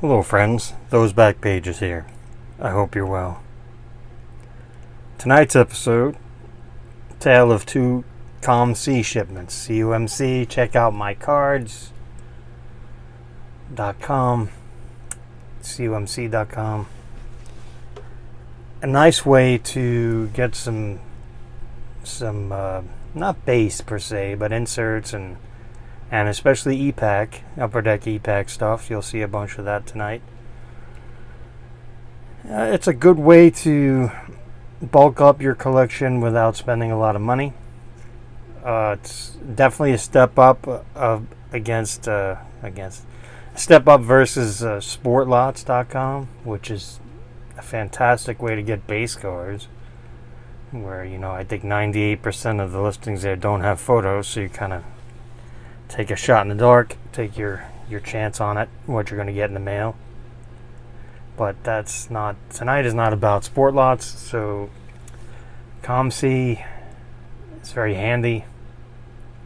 Hello friends, those back pages here. I hope you're well. Tonight's episode, tale of two COMC shipments. COMC, check out mycards.com, COMC.com. A nice way to get some not base per se, but inserts and especially EPAC, upper deck EPAC stuff. You'll see a bunch of that tonight. It's a good way to bulk up your collection without spending a lot of money. It's definitely a step up against step up versus sportlots.com, which is a fantastic way to get base cards. Where I think 98% of the listings there don't have photos, so you kind of take a shot in the dark, take your chance on it, what you're going to get in the mail. But tonight is not about sport lots, so COMC is very handy.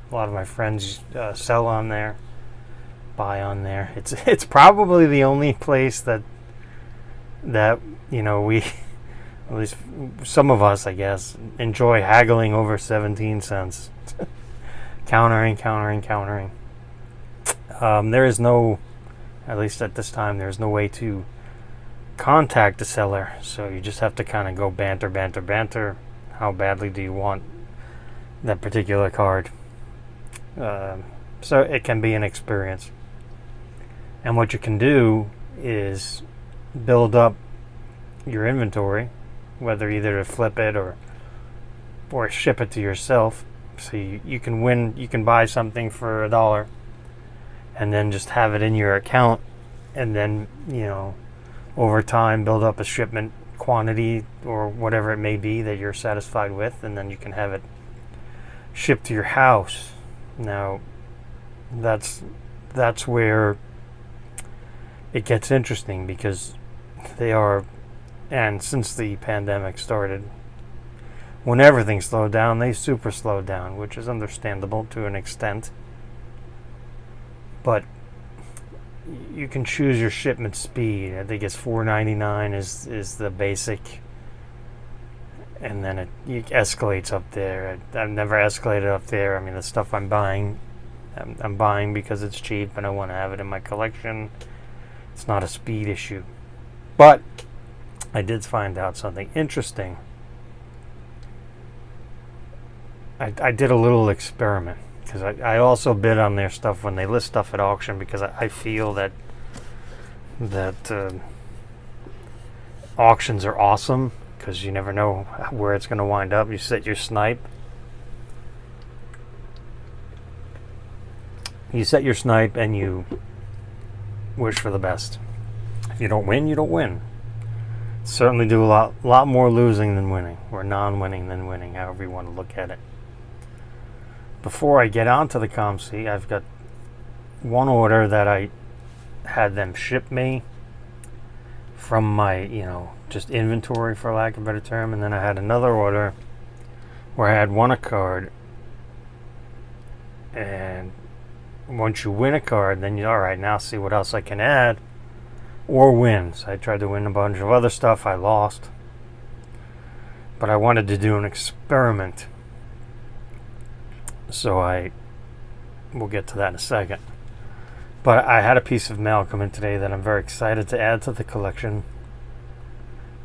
A lot of my friends sell on there, buy on there. It's probably the only place that we, at least some of us, I guess, enjoy haggling over 17 cents. countering. There is no, at least at this time, there's no way to contact the seller. So you just have to kind of go banter. How badly do you want that particular card? So it can be an experience. And what you can do is build up your inventory, whether either to flip it or ship it to yourself. So you can win. You can buy something for $1 and then just have it in your account, and then over time build up a shipment quantity or whatever it may be that you're satisfied with, and then you can have it shipped to your house. Now that's where it gets interesting, because and since the pandemic started, when everything slowed down, they super slowed down, which is understandable to an extent. But you can choose your shipment speed. I think it's $4.99 is the basic, and then it escalates up there. I've never escalated up there. I mean, the stuff I'm buying because it's cheap and I want to have it in my collection. It's not a speed issue. But I did find out something interesting. I did a little experiment, because I also bid on their stuff when they list stuff at auction, because I feel that auctions are awesome, because you never know where it's going to wind up. You set your snipe. And you wish for the best. If you don't win, you don't win. Certainly do a lot more losing than winning, or non-winning than winning, however you want to look at it. Before I get onto the COMC, I've got one order that I had them ship me from my, just inventory, for lack of a better term, and then I had another order where I had won a card, and once you win a card, then all right, now see what else I can add or win. So I tried to win a bunch of other stuff. I lost, but I wanted to do an experiment. So we'll get to that in a second. But I had a piece of mail come in today that I'm very excited to add to the collection,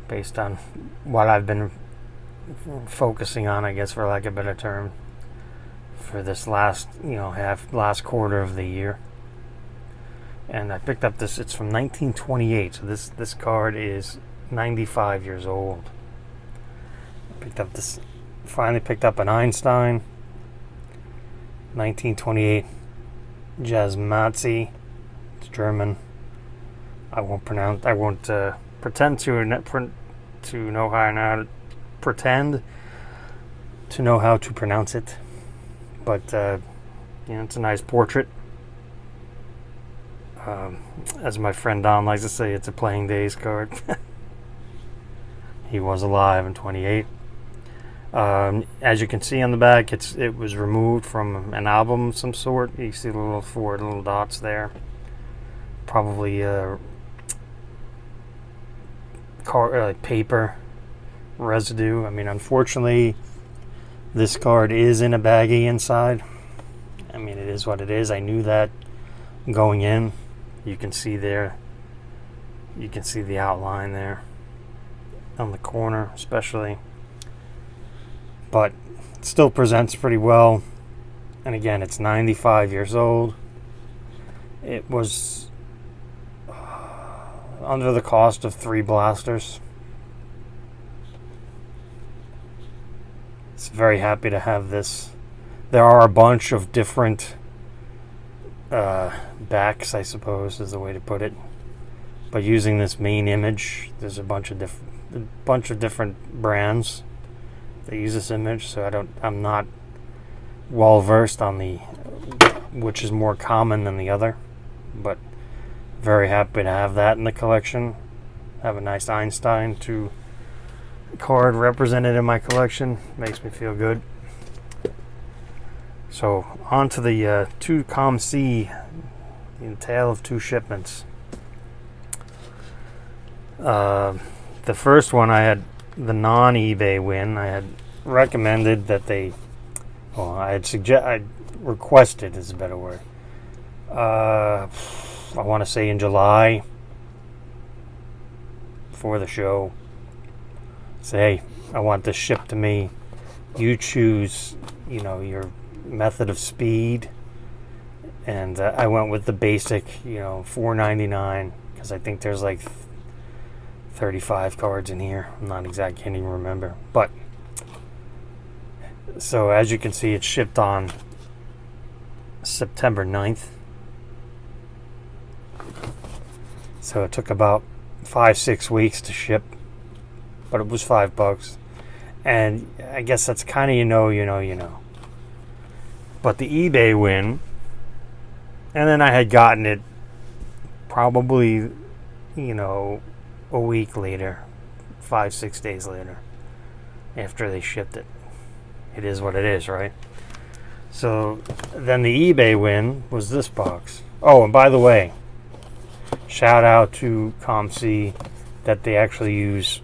based on what I've been focusing on, I guess, for lack of a better term, for this last quarter of the year. And I picked up this. It's from 1928, so this card is 95 years old. Finally picked up an Einstein 1928 Jasmatzi. It's German. I won't pretend to know how to pronounce it. But it's a nice portrait. As my friend Don likes to say, it's a playing days card. He was alive in 28. As you can see on the back, it was removed from an album of some sort. You see the little 4 little dots there. Probably paper residue. I mean, unfortunately, this card is in a baggie inside. I mean, it is what it is. I knew that going in. You can see there. You can see the outline there on the corner, especially. But it still presents pretty well. And again, it's 95 years old. It was under the cost of 3 blasters. It's very happy to have this. There are a bunch of different backs, I suppose, is the way to put it. But using this main image, there's a bunch of different brands that use this image. So I'm not well versed on which is more common than the other, but very happy to have that in the collection. Have a nice Einstein card represented in my collection. Makes me feel good. So on to the two COMC, the Tale of Two Shipments. The first one, I had the non-eBay win. I had recommended that I requested is a better word. I want to say in July before the show. Say, hey, I want this shipped to me. You choose, your method of speed. And I went with the basic, $4.99, because I think there's like 35 cards in here. I'm not exact, can't even remember. But so as you can see, it's shipped on September 9th. So it took about 5-6 weeks to ship, but it was $5. And I guess that's kind of you know. But the eBay win, and then I had gotten it probably, a week later, 5-6 days later, after they shipped it. It is what it is, right? So then the eBay win was this box. Oh, and by the way, shout out to COMC that they actually use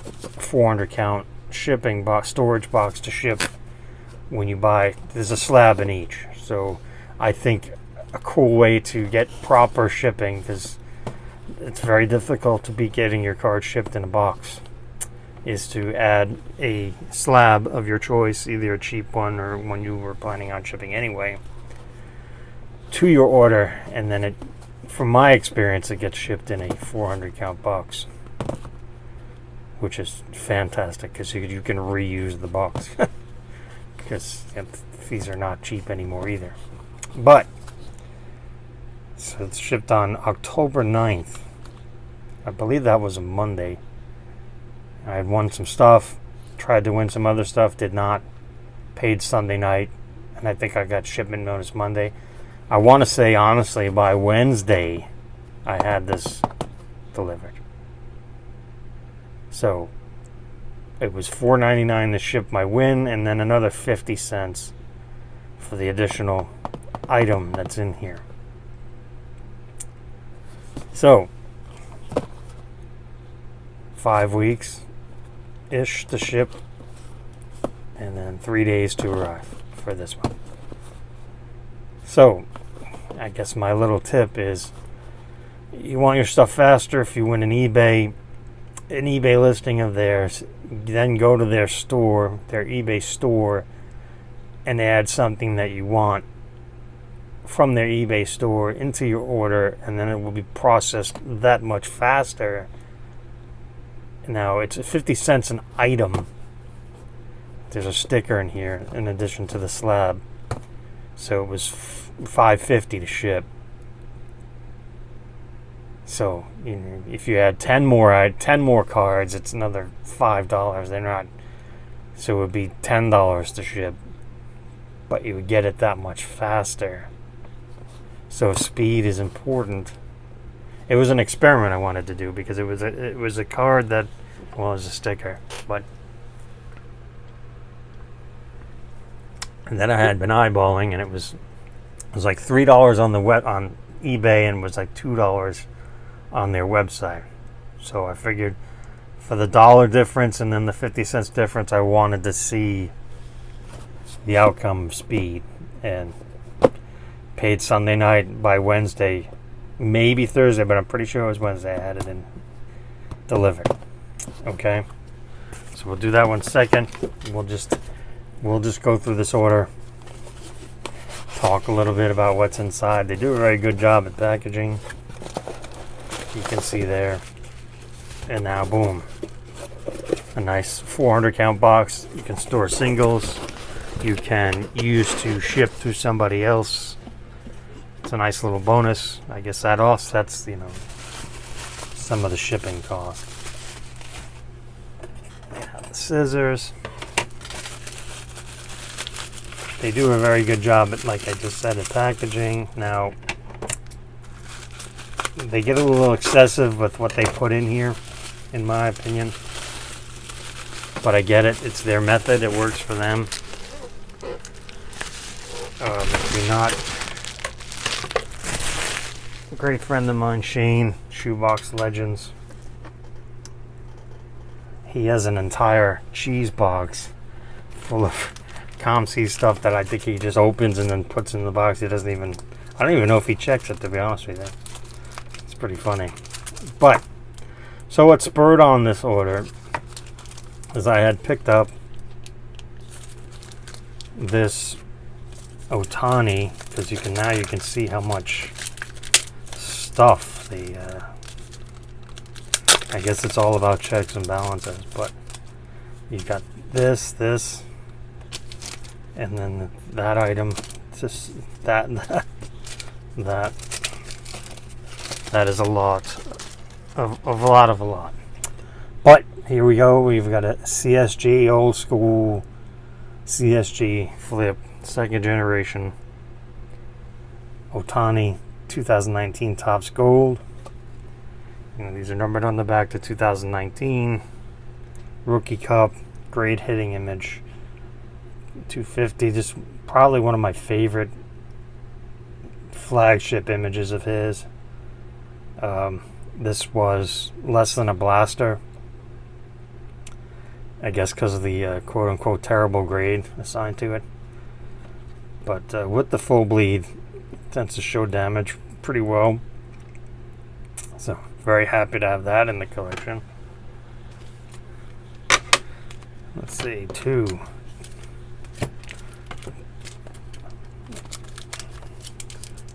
400 count shipping box, storage box to ship when you buy. There's a slab in each. So I think a cool way to get proper shipping, because it's very difficult to be getting your card shipped in a box, is to add a slab of your choice, either a cheap one or one you were planning on shipping anyway, to your order, and then from my experience, it gets shipped in a 400 count box, which is fantastic because you can reuse the box, because these are not cheap anymore either. But so it's shipped on October 9th. I believe that was a Monday. I had won some stuff, tried to win some other stuff, did not. Paid Sunday night, and I think I got shipment notice Monday. I want to say, honestly, by Wednesday, I had this delivered. So it was $4.99 to ship my win, and then another 50 cents for the additional item that's in here. So 5 weeks ish to ship, and then 3 days to arrive for this one. So I guess my little tip is, you want your stuff faster. If you win an eBay listing of theirs, then go to their store, their eBay store, and add something that you want from their eBay store into your order, and then it will be processed that much faster. Now, it's 50 cents an item. There's a sticker in here in addition to the slab. So it was $5.50 to ship. So if you add 10 more cards, it's another $5. They're not, so it would be $10 to ship, but you would get it that much faster. So speed is important. It was an experiment I wanted to do, because it was a card that, well, it was a sticker, but. And then I had been eyeballing, and it was like $3 on eBay, and was like $2 on their website. So I figured for the dollar difference and then the 50 cents difference, I wanted to see the outcome of speed. And paid Sunday night. By Wednesday, maybe Thursday, but I'm pretty sure it was Wednesday, I had it in delivered. Okay, so we'll do that one second. We'll just go through this order, talk a little bit about what's inside. They do a very good job at packaging. You can see there. And now, boom, a nice 400 count box. You can store singles. You can use to ship to somebody else. It's a nice little bonus. I guess that offsets, some of the shipping cost. They have the scissors. They do a very good job at, like I just said, at packaging. Now, they get a little excessive with what they put in here, in my opinion. But I get it. It's their method. It works for them. If you're not... A great friend of mine, Shane, Shoebox Legends. He has an entire cheese box full of COMC stuff that I think he just opens and then puts in the box. He doesn't even... I don't even know if he checks it, to be honest with you. It's pretty funny. But, so what spurred on this order is I had picked up this Otani, because you can see how much stuff I guess it's all about checks and balances, but you got this, and then that item, just that is a lot of a lot. But here we go. We've got a CSG, old school CSG flip, second generation Otani 2019 Topps Gold. These are numbered on the back to 2019. Rookie Cup, great hitting image. 250, just probably one of my favorite flagship images of his. This was less than a blaster, I guess because of the quote-unquote terrible grade assigned to it. But with the full bleed, it tends to show damage pretty well. So, very happy to have that in the collection. Let's see, 2.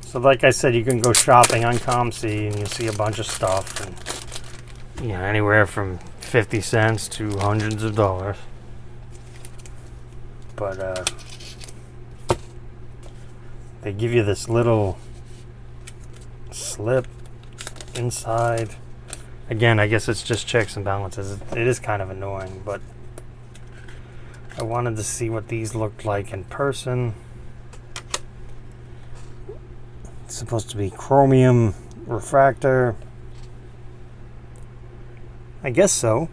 So like I said, you can go shopping on COMC and you see a bunch of stuff, and anywhere from 50 cents to hundreds of dollars. But they give you this little slip inside. Again, I guess it's just checks and balances. It is kind of annoying, but I wanted to see what these looked like in person. It's supposed to be chromium refractor. I guess so.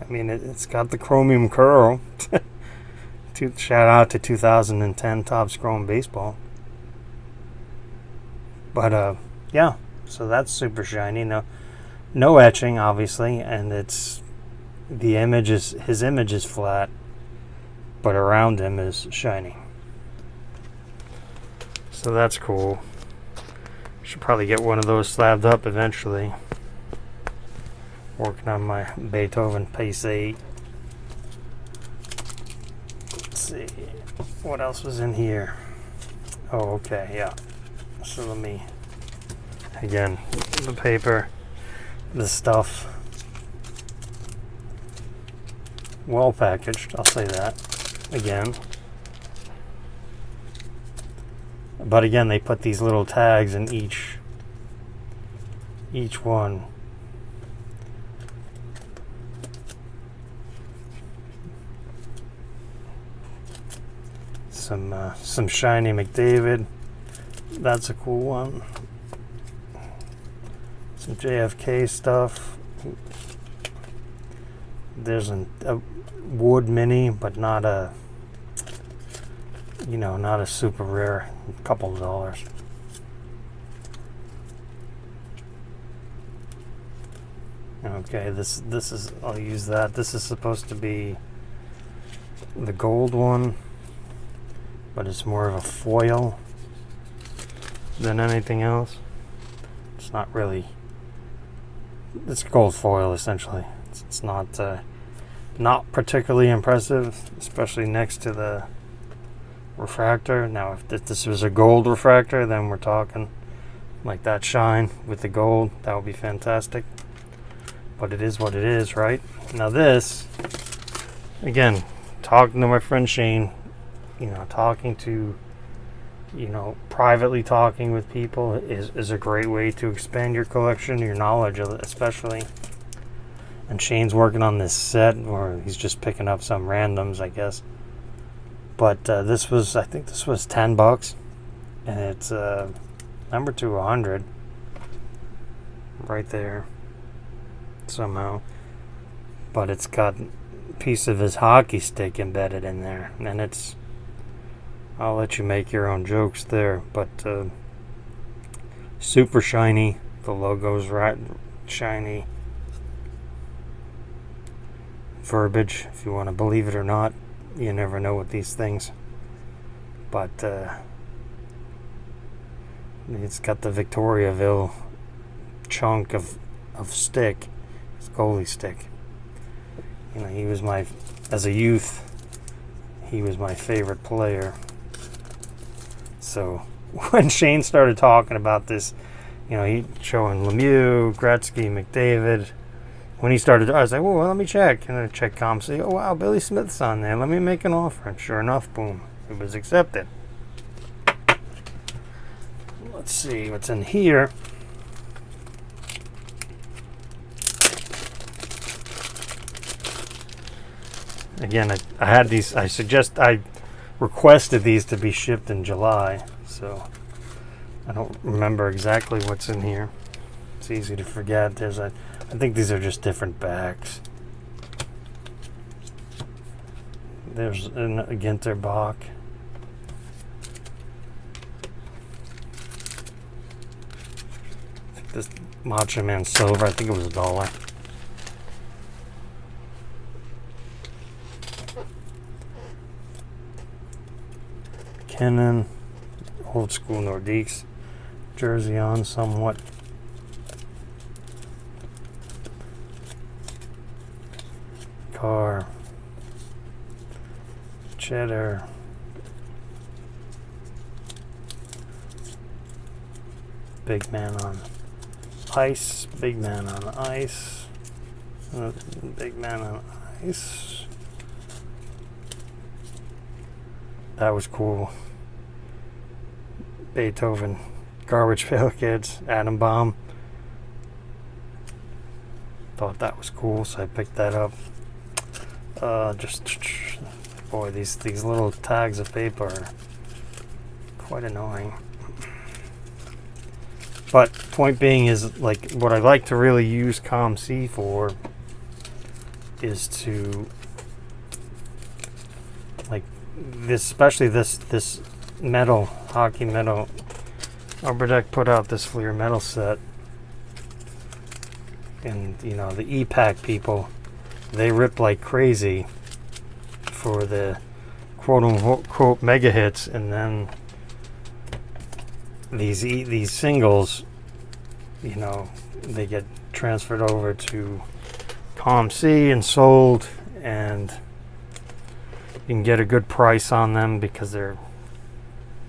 I mean, it's got the chromium curl. Shout out to 2010 Topps Chrome Baseball. But yeah, so that's super shiny. No etching, obviously, and his image is flat, but around him is shiny. So that's cool. Should probably get one of those slabbed up eventually. Working on my Beethoven Pace 8. Let's see, what else was in here? Oh, okay, yeah. So let me, again, the paper, the stuff, well packaged, I'll say that, again. But again, they put these little tags in each one. Some shiny McDavid. That's a cool one. Some JFK stuff. There's a Wood Mini, but not a not a super rare, a couple of dollars. Okay, this is, I'll use that. This is supposed to be the gold one, but it's more of a foil than anything else. It's not really, it's gold foil essentially. It's not particularly impressive, especially next to the refractor. Now if this was a gold refractor, then we're talking like that shine with the gold, that would be fantastic. But it is what it is, right? Now this, again, talking to my friend Shane, talking to, privately talking with people is a great way to expand your collection, your knowledge of it especially. And Shane's working on this set, or he's just picking up some randoms, I guess. But I think this was $10, and it's number to 100 right there somehow. But it's got a piece of his hockey stick embedded in there, and I'll let you make your own jokes there, but super shiny. The logo's right shiny. Verbiage, if you want to believe it or not. You never know with these things. But it's got the Victoriaville chunk of stick. It's goalie stick. He was as a youth, he was my favorite player. So when Shane started talking about this, he showing Lemieux, Gretzky, McDavid. When he started, I was like, well, let me check. And I checked COMC. Oh, wow, Billy Smith's on there. Let me make an offer. And sure enough, boom, it was accepted. Let's see what's in here. Again, I had these. I requested these to be shipped in July, so I don't remember exactly what's in here. It's easy to forget. I think these are just different bags. There's a Ginter Bach. I think this Macho Man Silver, I think it was $1. Kennen, old school Nordiques, jersey on somewhat. Car, cheddar, big man on ice, big man on ice, big man on ice. That was cool. Beethoven, Garbage Pail Kids, Atom Bomb. Thought that was cool, so I picked that up. Boy, these little tags of paper are quite annoying. But point being is, like, what I like to really use COMC for is to, like, this, especially this metal, hockey metal. Upper Deck put out this Fleer metal set, and the E-Pack people, they rip like crazy for the quote-unquote mega hits, and then these singles, they get transferred over to COMC and sold, and you can get a good price on them because they're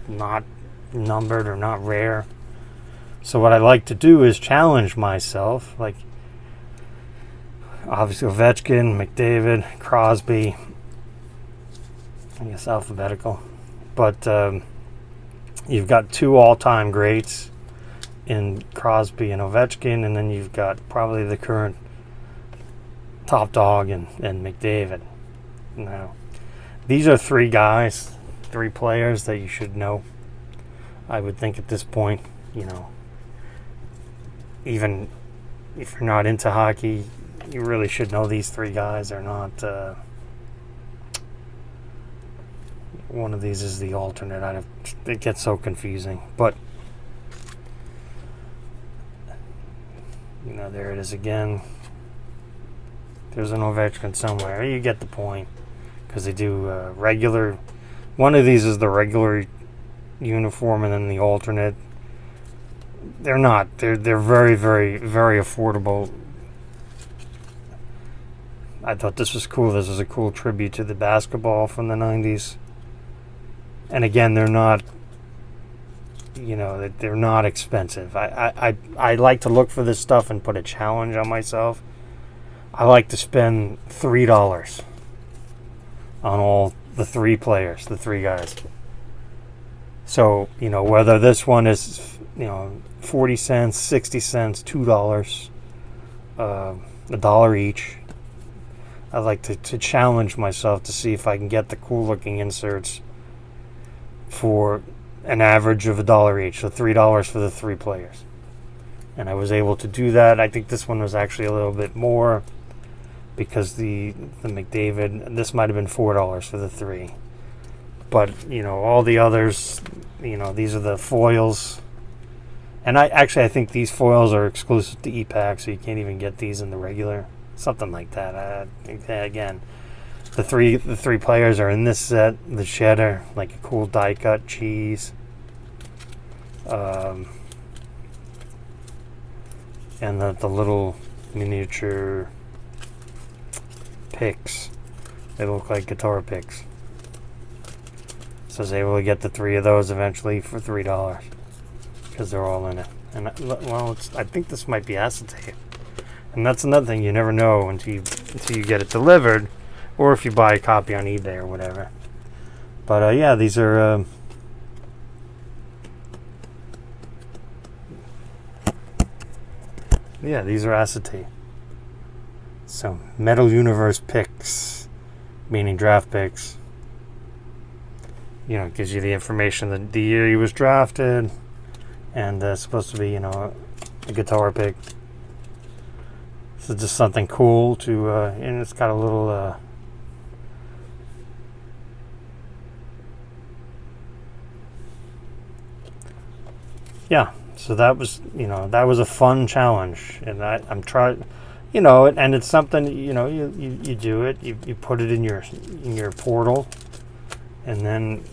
not numbered or not rare. So what I like to do is challenge myself, like obviously Ovechkin, McDavid, Crosby, I guess alphabetical, but you've got two all-time greats in Crosby and Ovechkin, and then you've got probably the current top dog and McDavid. Now, these are three guys, three players that you should know. I would think at this point, even if you're not into hockey, you really should know these three guys. They're not. One of these is the alternate. It gets so confusing, but there it is again. There's an Ovechkin somewhere. You get the point. Because they do regular. One of these is the regular uniform, and then the alternate. They're not. They're very, very, very affordable. I thought this was cool. This is a cool tribute to the basketball from the 90s. And again, they're not, they're not expensive. I like to look for this stuff and put a challenge on myself. I like to spend $3 on all the three players, the three guys. So, whether this one is, 40 cents, 60 cents, $2, $1 each. I like to challenge myself to see if I can get the cool looking inserts for an average of $1 each, so $3 for the three players. And I was able to do that. I think this one was actually a little bit more because the McDavid, this might have been $4 for the three. But, all the others, these are the foils. And I think these foils are exclusive to E-Pack, so you can't even get these in the regular. Something like that. I think that, again, the three players are in this set. The cheddar, like a cool die cut cheese, and the little miniature picks. They look like guitar picks. So I was able to get the three of those eventually for $3 because they're all in it. And I think this might be acetate. And that's another thing, you never know until you get it delivered, or if you buy a copy on eBay or whatever. But yeah, these are these are acetate. So Metal Universe picks, meaning draft picks. It gives you the information, the year he was drafted, and it's supposed to be a guitar pick. So just something cool to, and it's got a little, so that was, that was a fun challenge, and I'm trying, and it's something, you do it, you put it in your portal, and then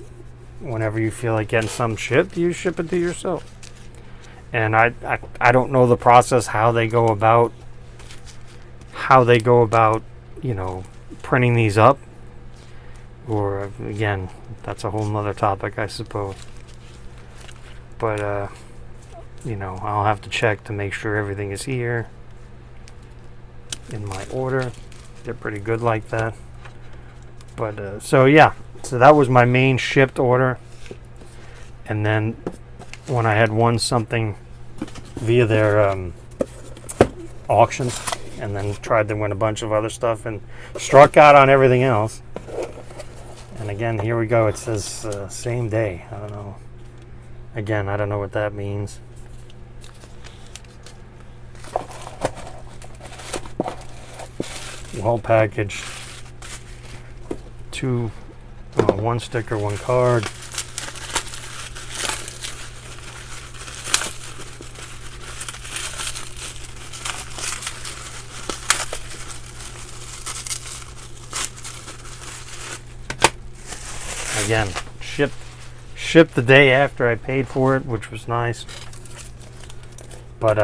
whenever you feel like getting some shipped, you ship it to yourself. And I don't know the process, how they go about, printing these up, or again, that's a whole nother topic, I suppose. But I'll have to check to make sure everything is here in my order. They're pretty good like that. But so that was my main shipped order. And then when I had won something via their auctions, and then tried to win a bunch of other stuff and struck out on everything else. And again, here we go. It says same day. I don't know. Again, I don't know what that means. Well packaged. One sticker, one card. Again, shipped the day after I paid for it, which was nice. But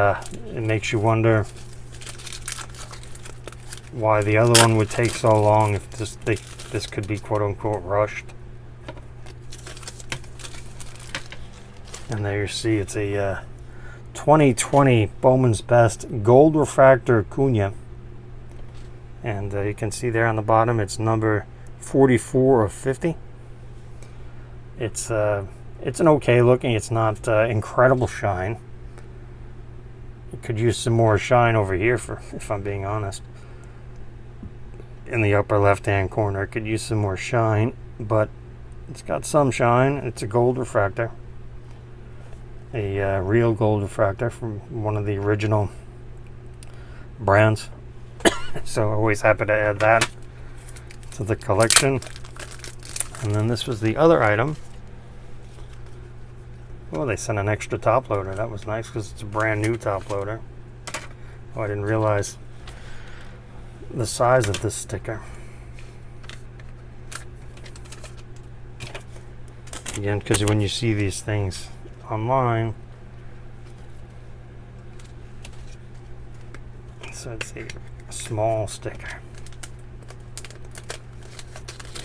it makes you wonder why the other one would take so long if this could be quote unquote rushed. And there you see it's a 2020 Bowman's Best Gold Refractor Cunha. And you can see there on the bottom it's number 44 of 50. It's an okay looking. It's not incredible shine. It could use some more shine over here, if I'm being honest. In the upper left-hand corner, it could use some more shine, but it's got some shine. It's a gold refractor, a real gold refractor from one of the original brands. So always happy to add that to the collection. And then this was the other item. Oh, they sent an extra top loader. That was nice because it's a brand new top loader. Oh, I didn't realize the size of this sticker. Again, because when you see these things online, so it's a small sticker.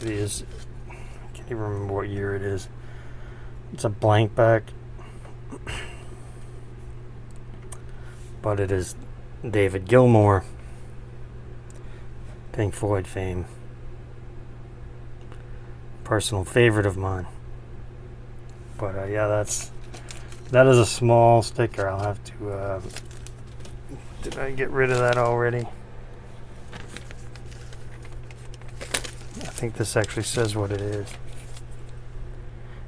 It is, I can't even remember what year it is. It's a blank back, but it is David Gilmour, Pink Floyd fame, personal favorite of mine. But yeah, that is a small sticker. I'll have to. Did I get rid of that already? I think this actually says what it is.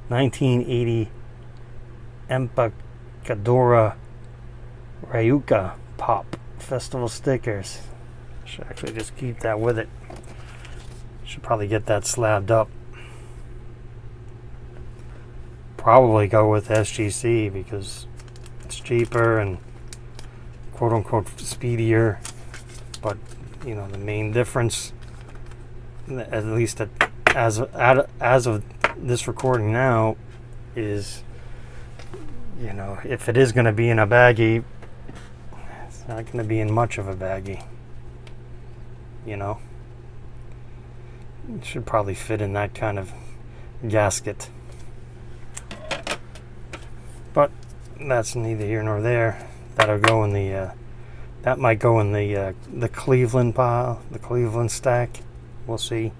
1980 Empacadora Rayuka Pop Festival stickers. Should actually just keep that with it. Should probably get that slabbed up. Probably go with SGC because it's cheaper and quote unquote speedier. But you know, the main difference, at least as of this recording now, is, you know, if it is going to be in a baggie, it's not going to be in much of a baggie. You know, it should probably fit in that kind of gasket. But that's neither here nor there. That'll go in the that might go in the Cleveland pile, the Cleveland stack. We'll see.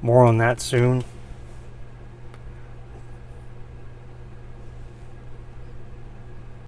More on that soon.